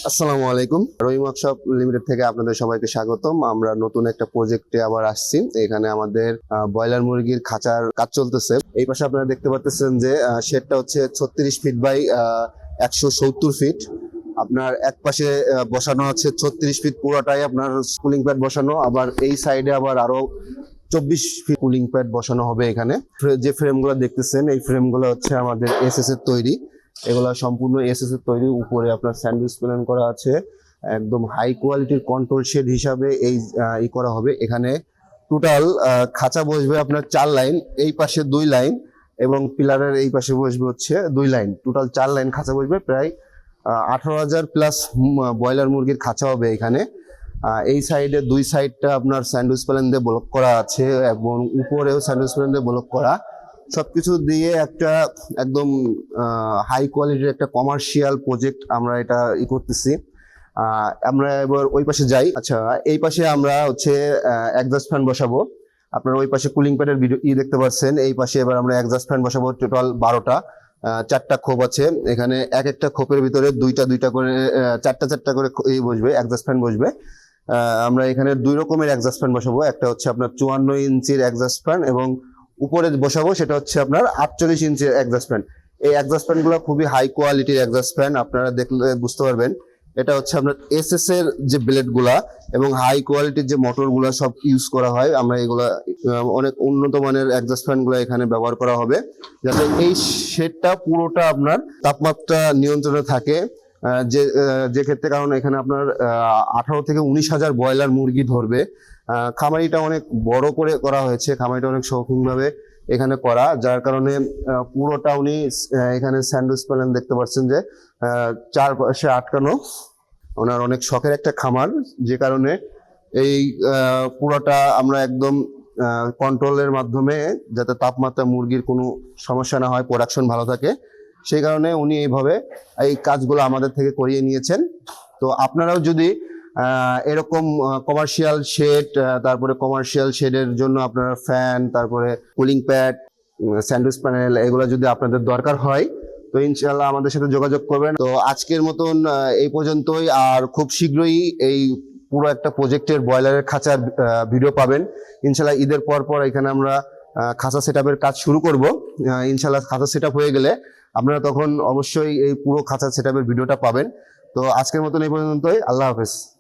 আসসালামু আলাইকুম। রহিম workshop limited থেকে আপনাদের সবাইকে স্বাগতম। আমরা নতুন একটা প্রজেক্টে আবার আসছি। এখানে আমাদের ব্রয়লার মুরগির খাঁচার কাজ চলতেছে। এই পাশে আপনারা দেখতে পাচ্ছেন যে শেডটা হচ্ছে 36 ফিট বাই 170 ফিট। আপনার এক পাশে বসানো আছে 36 ফিট পুরোটাই আপনার কুলিং প্যাড বসানো, আবার এই সাইডে আবার আরো 24 ফিট কুলিং প্যাড বসানো হবে। এখানে যে ফ্রেমগুলো দেখতেছেন এই ফ্রেমগুলো হচ্ছে আমাদের এসএস এর তৈরি। এগুলা সম্পূর্ণ এসএস এর তৈরি। উপরে আপনার স্যান্ডউইচ প্ল্যান করা আছে, একদম হাই কোয়ালিটির কন্ট্রোল শেড হিসাবে এই করা হবে। এখানে টোটাল খাঁচা বসবে আপনার 4 লাইন, এই পাশে 2 লাইন এবং পিলারের এই পাশে বসবে হচ্ছে 2 লাইন। টোটাল 4 লাইন খাঁচা বসবে। প্রায় 18,000 প্লাস ব্রয়লার মুরগির খাঁচা হবে এখানে। এই সাইডে 2 সাইডটা আপনার স্যান্ডউইচ প্ল্যান দিয়ে ব্লক করা আছে এবং উপরেও স্যান্ডউইচ প্ল্যান দিয়ে ব্লক করা। সবকিছু দিয়ে একটা একদম হাই কোয়ালিটির একটা কমার্শিয়াল প্রজেক্ট আমরা এটা করতেছি। আমরা এবার ওই পাশে যাই। আচ্ছা, এই পাশে আমরা হচ্ছে এক্সস্ট ফ্যান বসাবো। আপনারা ওই পাশে কুলিং প্যাডের ভিডিও দেখতে পাচ্ছেন। এই পাশে এবার আমরা এক্সস্ট ফ্যান বসাবো। টোটাল 12টা, 4টা খোপ আছে এখানে। এক একটা খোপের ভিতরে দুইটা করে, চারটা করে বসবে, এক্সস্ট ফ্যান বসবে। আমরা এখানে 2 রকমের এক্সস্ট ফ্যান বসাবো। একটা হচ্ছে আপনার 54 ইঞ্চির এক্সস্ট ফ্যান এবং উপরে বসাবো সেটা হচ্ছে আপনার 48 ইঞ্চির এক্সস্ট ফ্যান। এই এক্সস্ট ফ্যান গুলো খুবই হাই কোয়ালিটির এক্সস্ট ফ্যান, আপনারা দেখলে বুঝতে পারবেন। এটা হচ্ছে আপনার এসএস এর যে ব্লেড গুলা এবং হাই কোয়ালিটির যে মোটর গুলা সব ইউজ করা হয়। আমরা এগুলা অনেক উন্নত মানের এক্সস্ট ফ্যান গুলা এখানে ব্যবহার করা হবে, যাতে এই শেডটা পুরোটা আপনার তাপমাত্রা নিয়ন্ত্রণে থাকে। যে ক্ষেত্রে, কারণ এখানে আপনার 18 থেকে 19,000 ব্রয়লার মুরগি ধরবে। খামারিটা অনেক বড় করে করা হয়েছে, খামারিটা অনেক শৌখিনভাবে এখানে করা, যার কারণে পুরোটা উনি এখানে স্যান্ডউইচ প্যানেল দেখতে পাচ্ছেন যে চারপাশে আটকানো। ওনার অনেক শখের একটা খামার, যে কারণে এই পুরোটা আমরা একদম কন্ট্রোলের মাধ্যমে, যাতে তাপমাত্রা মুরগির কোনো সমস্যা না হয়, প্রোডাকশন ভালো থাকে, সেই কারণে উনি এইভাবে এই কাজগুলো আমাদের থেকে করিয়ে নিয়েছেন। তো আপনারাও যদি এরকম কমার্শিয়াল শেড, তারপরে কমার্শিয়াল শেডের জন্য আপনার ফ্যান, তারপরে কুলিং প্যাড, স্যান্ডউইচ প্যানেল, এগুলো যদি আপনাদের দরকার হয় তো ইনশাআল্লাহ আমাদের সাথে যোগাযোগ করবেন। তো আজকের মতন এই পর্যন্তই। আর খুব শীঘ্রই এই পুরো একটা প্রজেক্টের ব্রয়লারের খাঁচার ভিডিও পাবেন ইনশাআল্লাহ। ঈদের পর এখানে আমরা খাঁচা সেটআপের কাজ শুরু করব ইনশাআল্লাহ। খাঁচা সেটআপ হয়ে গেলে আপনারা তখন অবশ্যই এই পুরো খাঁচা সেটআপের ভিডিওটা পাবেন। তো আজকের মতন এই পর্যন্তই। আল্লাহ হাফেজ।